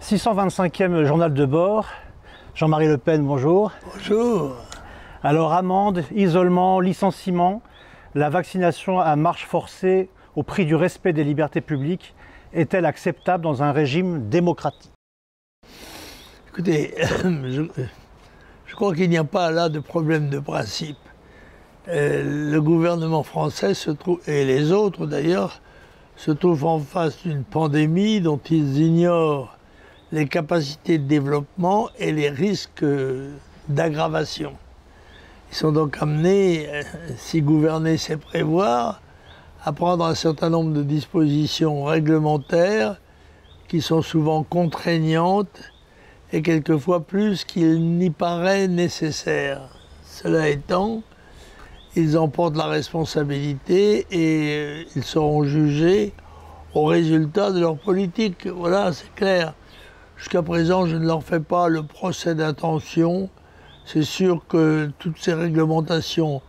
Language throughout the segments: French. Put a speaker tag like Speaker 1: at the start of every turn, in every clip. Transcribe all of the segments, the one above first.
Speaker 1: 625e journal de bord. Jean-Marie Le Pen, bonjour.
Speaker 2: Bonjour.
Speaker 1: Alors, amende, isolement, licenciement, la vaccination à marche forcée au prix du respect des libertés publiques est-elle acceptable dans un régime démocratique?
Speaker 2: Écoutez, je crois qu'il n'y a pas là de problème de principe. Le gouvernement français se trouve, et les autres d'ailleurs, se trouvent en face d'une pandémie dont ils ignorent les capacités de développement et les risques d'aggravation. Ils sont donc amenés, si gouverner c'est prévoir, à prendre un certain nombre de dispositions réglementaires qui sont souvent contraignantes et quelquefois plus qu'il n'y paraît nécessaire. Cela étant, ils en portent la responsabilité et ils seront jugés au résultat de leur politique. Voilà, c'est clair. Jusqu'à présent, je ne leur fais pas le procès d'intention. C'est sûr que toutes ces réglementations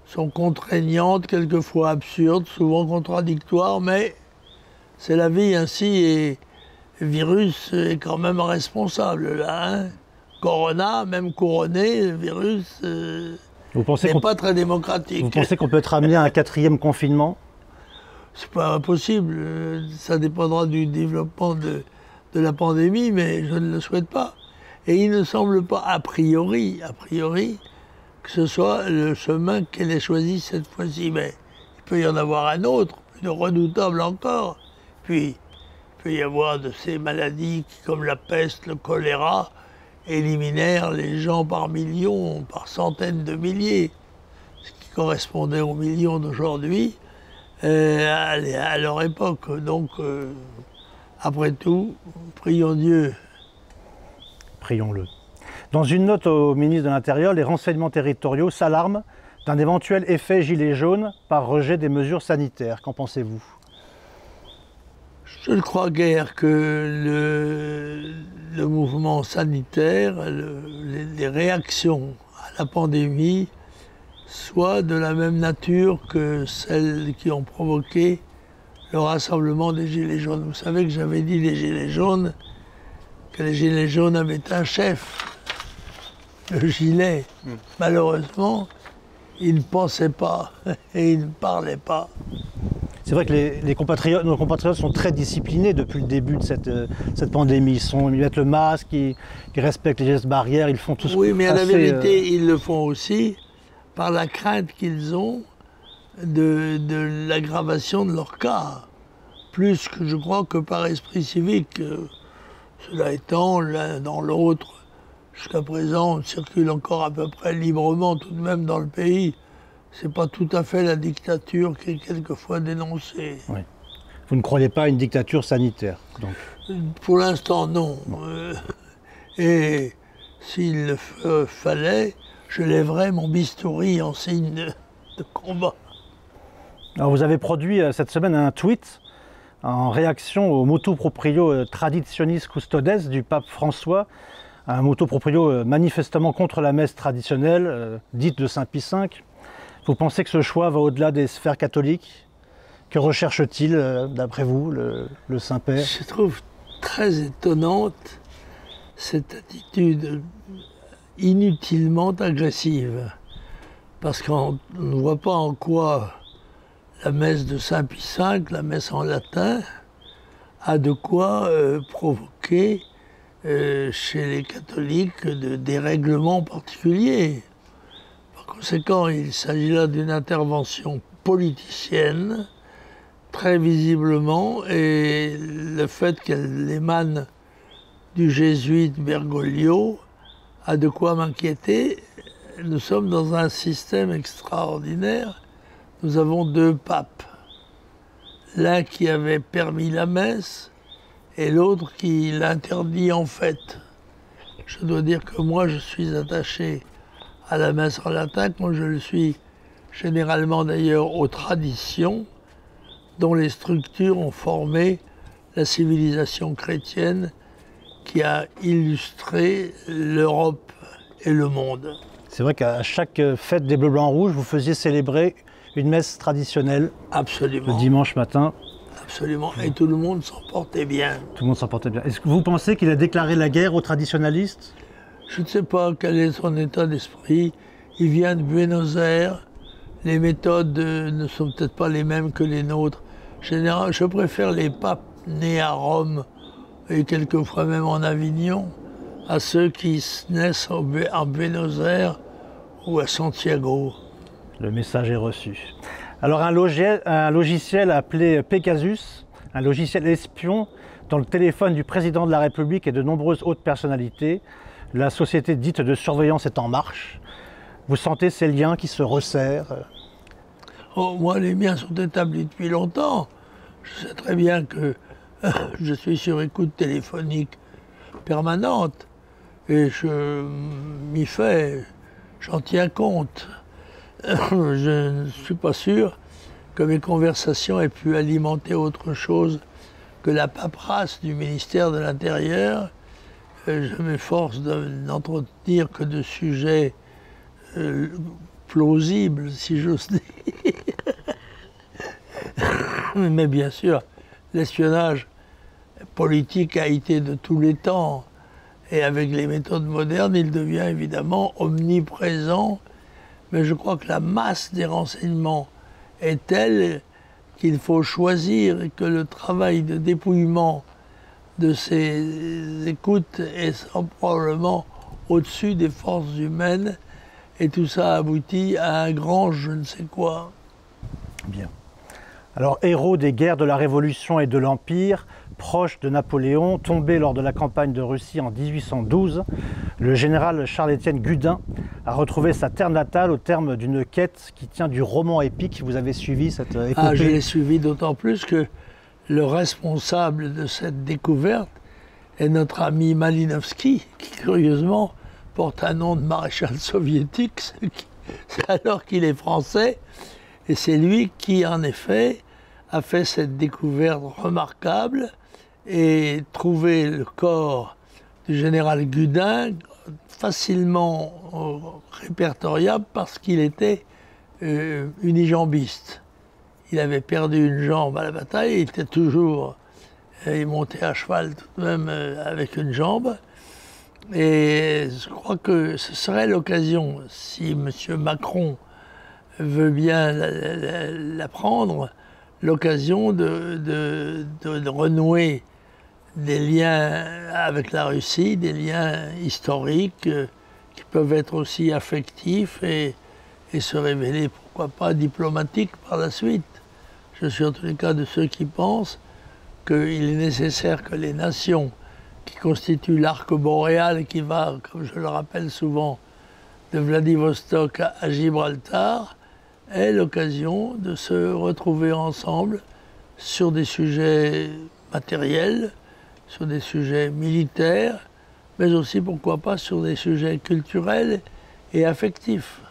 Speaker 2: sont contraignantes, quelquefois absurdes, souvent contradictoires, mais c'est la vie ainsi et le virus est quand même responsable là. Hein. Corona, même couronné, le virus n'est pas très démocratique.
Speaker 1: Vous pensez qu'on peut être amené à un 4e confinement?
Speaker 2: C'est pas impossible, ça dépendra du développement de la pandémie, mais je ne le souhaite pas. Et il ne semble pas, a priori, que ce soit le chemin qu'elle ait choisi cette fois-ci. Mais il peut y en avoir un autre, plus redoutable encore. Puis, il peut y avoir de ces maladies qui, comme la peste, le choléra, éliminèrent les gens par millions, par centaines de milliers, ce qui correspondait aux millions d'aujourd'hui à leur époque. Donc, après tout, prions Dieu.
Speaker 1: Prions-le. Dans une note au ministre de l'Intérieur, les renseignements territoriaux s'alarment d'un éventuel effet gilet jaune par rejet des mesures sanitaires. Qu'en pensez-vous?
Speaker 2: Je ne crois guère que le mouvement sanitaire, les réactions à la pandémie soient de la même nature que celles qui ont provoqué le rassemblement des Gilets jaunes. Vous savez que j'avais dit des Gilets jaunes, que les Gilets jaunes avaient un chef, le gilet. Malheureusement, il ne pensait pas et il ne parlait pas.
Speaker 1: C'est vrai que nos compatriotes sont très disciplinés depuis le début de cette pandémie. Ils mettent le masque, ils respectent les gestes barrières, ils font tout ce
Speaker 2: Oui, mais à la vérité, ils le font aussi par la crainte qu'ils ont de l'aggravation de leur cas. Plus que je crois que par esprit civique. Cela étant, l'un dans l'autre, jusqu'à présent, on circule encore à peu près librement tout de même dans le pays. C'est pas tout à fait la dictature qui est quelquefois dénoncée.
Speaker 1: Oui. Vous ne croyez pas à une dictature sanitaire, donc?
Speaker 2: Pour l'instant, non. Et s'il le fallait, je lèverais mon bistouri en signe de combat.
Speaker 1: Alors vous avez produit cette semaine un tweet en réaction au motu proprio Traditionis Custodes du pape François, un motu proprio manifestement contre la messe traditionnelle, dite de Saint Pie V. Vous pensez que ce choix va au-delà des sphères catholiques? Que recherche-t-il, d'après vous, le Saint-Père?
Speaker 2: Je trouve très étonnante cette attitude inutilement agressive, parce qu'on ne voit pas en quoi la messe de Saint Pie V, la messe en latin, a de quoi provoquer chez les catholiques des règlements particuliers. Par conséquent, il s'agit là d'une intervention politicienne, très visiblement, et le fait qu'elle émane du jésuite Bergoglio a de quoi m'inquiéter. Nous sommes dans un système extraordinaire. Nous avons deux papes, l'un qui avait permis la messe et l'autre qui l'interdit en fait. Je dois dire que moi je suis attaché à la messe en latin, comme je le suis généralement d'ailleurs aux traditions dont les structures ont formé la civilisation chrétienne qui a illustré l'Europe et le monde.
Speaker 1: C'est vrai qu'à chaque fête des Bleus Blancs Rouges, vous faisiez célébrer une messe traditionnelle.
Speaker 2: Absolument.
Speaker 1: Le dimanche matin.
Speaker 2: absolument. Et tout le monde s'en portait bien.
Speaker 1: Tout le monde s'en portait bien. Est-ce que vous pensez qu'il a déclaré la guerre aux traditionalistes?
Speaker 2: Je ne sais pas quel est son état d'esprit. Il vient de Buenos Aires. Les méthodes ne sont peut-être pas les mêmes que les nôtres. En général, je préfère les papes nés à Rome et quelquefois même en Avignon à ceux qui naissent en Buenos Aires ou à Santiago.
Speaker 1: Le message est reçu. Alors un logiciel appelé Pegasus, un logiciel espion dans le téléphone du président de la République et de nombreuses hautes personnalités. La société dite de surveillance est en marche. Vous sentez ces liens qui se resserrent?
Speaker 2: Oh, moi, les miens sont établis depuis longtemps. Je sais très bien que je suis sur écoute téléphonique permanente et je m'y fais, j'en tiens compte. Je ne suis pas sûr que mes conversations aient pu alimenter autre chose que la paperasse du ministère de l'Intérieur. Je m'efforce n'entretenir que de sujets plausibles, si j'ose dire. Mais bien sûr, l'espionnage politique a été de tous les temps. Et avec les méthodes modernes, il devient évidemment omniprésent. Mais je crois que la masse des renseignements est telle qu'il faut choisir et que le travail de dépouillement de ces écoutes est probablement au-dessus des forces humaines. Et tout ça aboutit à un grand je ne sais quoi.
Speaker 1: Bien. Alors, héros des guerres de la Révolution et de l'Empire, proche de Napoléon, tombé lors de la campagne de Russie en 1812, le général Charles-Étienne Gudin a retrouvé sa terre natale au terme d'une quête qui tient du roman épique. Vous avez suivi cette épopée?
Speaker 2: Ah, je l'ai suivi d'autant plus que le responsable de cette découverte est notre ami Malinowski, qui curieusement porte un nom de maréchal soviétique, alors qu'il est français. Et c'est lui qui, en effet, a fait cette découverte remarquable et trouvé le corps du général Gudin facilement répertoriable parce qu'il était unijambiste. Il avait perdu une jambe à la bataille, il était toujours, il montait à cheval tout de même avec une jambe. Et je crois que ce serait l'occasion, si M. Macron veut bien la prendre, l'occasion de renouer des liens avec la Russie, des liens historiques qui peuvent être aussi affectifs et se révéler, pourquoi pas, diplomatiques par la suite. Je suis en tous les cas de ceux qui pensent qu'il est nécessaire que les nations qui constituent l'arc boréal et qui va, comme je le rappelle souvent, de Vladivostok à Gibraltar, aient l'occasion de se retrouver ensemble sur des sujets matériels, sur des sujets militaires, mais aussi, pourquoi pas, sur des sujets culturels et affectifs.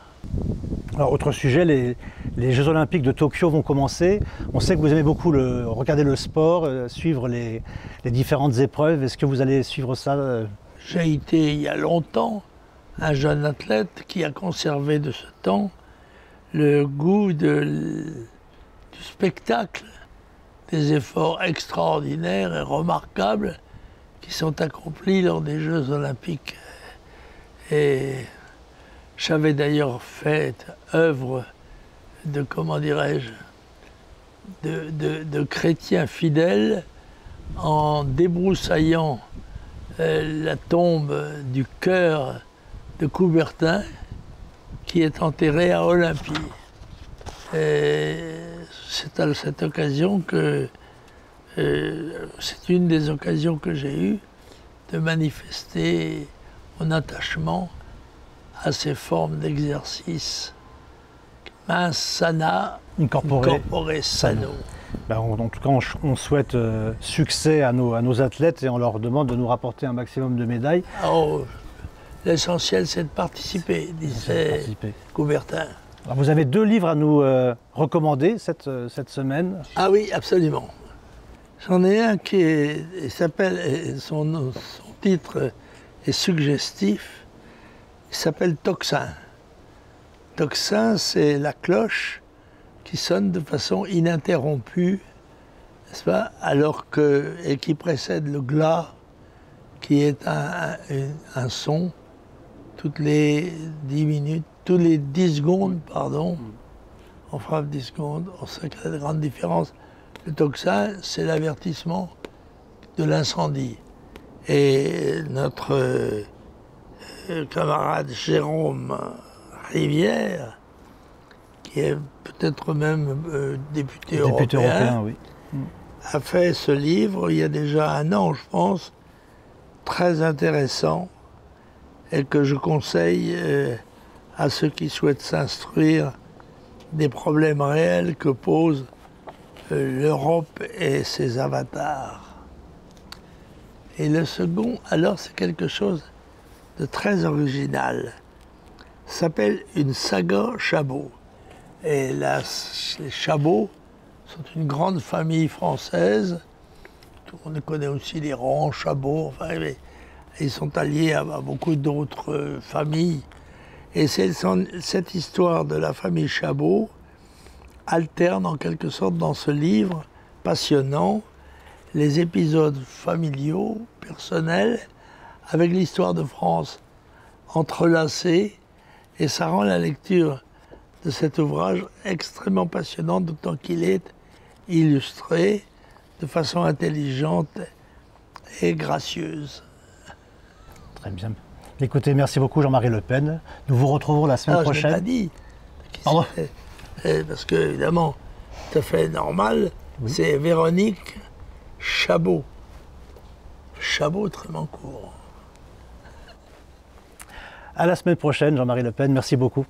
Speaker 1: Alors, autre sujet, les Jeux Olympiques de Tokyo vont commencer. On sait que vous aimez beaucoup regarder le sport, suivre les différentes épreuves. Est-ce que vous allez suivre ça?
Speaker 2: J'ai été, il y a longtemps, un jeune athlète qui a conservé de ce temps le goût du spectacle, des efforts extraordinaires et remarquables qui sont accomplis lors des Jeux Olympiques. Et j'avais d'ailleurs fait œuvre de, comment dirais-je, de chrétien fidèle en débroussaillant la tombe du cœur de Coubertin qui est enterré à Olympie. C'est à cette occasion que c'est une des occasions que j'ai eues de manifester mon attachement à ces formes d'exercice. Mens sana, incorpore sano.
Speaker 1: Ben, en tout cas, on souhaite succès à nos athlètes et on leur demande de nous rapporter un maximum de médailles.
Speaker 2: Oh, l'essentiel, c'est de participer, disait Coubertin.
Speaker 1: Alors, vous avez 2 livres à nous recommander cette semaine.
Speaker 2: Ah oui, absolument. J'en ai un qui s'appelle, son titre est suggestif, il s'appelle Tocsin. Tocsin, c'est la cloche qui sonne de façon ininterrompue n'est-ce pas? Et qui précède le glas, qui est un son toutes les 10 minutes, tous les 10 secondes, pardon. On frappe 10 secondes, on sait qu'il y a de grandes différences. Le tocsin, c'est l'avertissement de l'incendie. Et notre camarade Jérôme Rivière, qui est peut-être même député européen,
Speaker 1: oui.
Speaker 2: a fait ce livre il y a déjà 1 an, je pense, très intéressant, et que je conseille à ceux qui souhaitent s'instruire des problèmes réels que pose l'Europe et ses avatars. Et le second, alors, c'est quelque chose de très original. Ça s'appelle une saga Chabot. Et les Chabots sont une grande famille française. On connaît aussi les Rohan Chabot. Enfin, ils sont alliés à beaucoup d'autres familles. Et cette histoire de la famille Chabot alterne en quelque sorte dans ce livre passionnant les épisodes familiaux, personnels, avec l'histoire de France entrelacée, et ça rend la lecture de cet ouvrage extrêmement passionnant, d'autant qu'il est illustré de façon intelligente et gracieuse.
Speaker 1: Très bien. Écoutez, merci beaucoup Jean-Marie Le Pen. Nous vous retrouvons la semaine prochaine.
Speaker 2: Je n'ai pas dit.
Speaker 1: Pardon.
Speaker 2: Parce que, évidemment, tout à fait normal, oui. C'est Véronique Chabot. Chabot Trémancourt.
Speaker 1: À la semaine prochaine, Jean-Marie Le Pen. Merci beaucoup.